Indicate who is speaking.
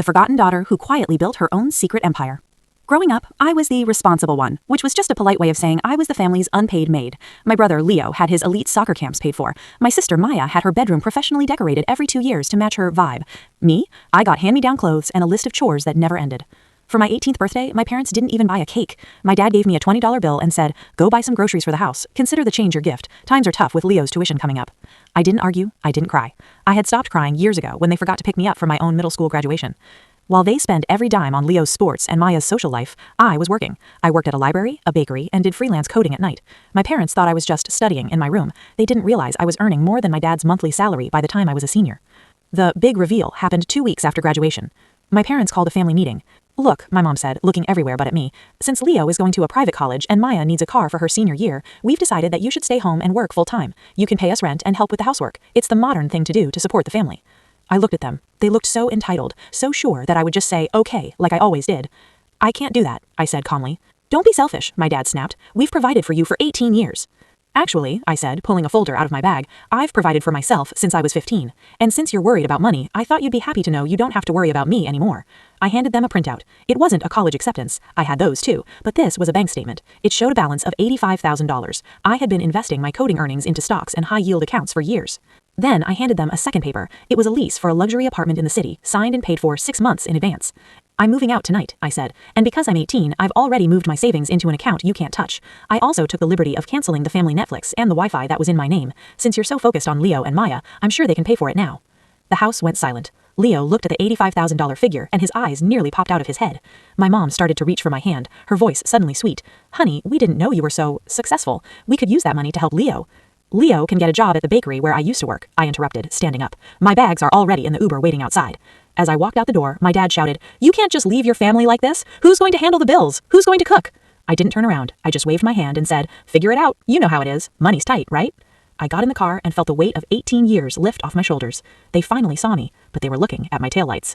Speaker 1: the forgotten daughter who quietly built her own secret empire. Growing up, I was the responsible one, which was just a polite way of saying I was the family's unpaid maid. My brother, Leo, had his elite soccer camps paid for. My sister, Maya, had her bedroom professionally decorated every 2 years to match her vibe. Me? I got hand-me-down clothes and a list of chores that never ended. For my 18th birthday, my parents didn't even buy a cake. My dad gave me a $20 bill and said, "Go buy some groceries for the house. Consider the change your gift. Times are tough with Leo's tuition coming up." I didn't argue. I didn't cry. I had stopped crying years ago when they forgot to pick me up for my own middle school graduation. While they spent every dime on Leo's sports and Maya's social life, I was working. I worked at a library, a bakery, and did freelance coding at night. My parents thought I was just studying in my room. They didn't realize I was earning more than my dad's monthly salary by the time I was a senior. The big reveal happened 2 weeks after graduation. My parents called a family meeting. "Look," my mom said, looking everywhere but at me, "since Leo is going to a private college and Maya needs a car for her senior year, we've decided that you should stay home and work full-time. You can pay us rent and help with the housework. It's the modern thing to do to support the family." I looked at them. They looked so entitled, so sure that I would just say, "Okay," like I always did. "I can't do that," I said calmly. "Don't be selfish," my dad snapped. "We've provided for you for 18 years. "Actually," I said, pulling a folder out of my bag, "I've provided for myself since I was 15. And since you're worried about money, I thought you'd be happy to know you don't have to worry about me anymore." I handed them a printout. It wasn't a college acceptance. I had those too, but this was a bank statement. It showed a balance of $85,000. I had been investing my coding earnings into stocks and high-yield accounts for years. Then I handed them a second paper. It was a lease for a luxury apartment in the city, signed and paid for 6 months in advance. "I'm moving out tonight," I said, "and because I'm 18, I've already moved my savings into an account you can't touch. I also took the liberty of canceling the family Netflix and the Wi-Fi that was in my name. Since you're so focused on Leo and Maya, I'm sure they can pay for it now." The house went silent. Leo looked at the $85,000 figure and his eyes nearly popped out of his head. My mom started to reach for my hand, her voice suddenly sweet. "Honey, we didn't know you were so successful. We could use that money to help Leo." "Leo can get a job at the bakery where I used to work," I interrupted, standing up. "My bags are already in the Uber waiting outside." As I walked out the door, my dad shouted, "You can't just leave your family like this. Who's going to handle the bills? Who's going to cook?" I didn't turn around. I just waved my hand and said, "Figure it out. You know how it is. Money's tight, right?" I got in the car and felt the weight of 18 years lift off my shoulders. They finally saw me, but they were looking at my taillights.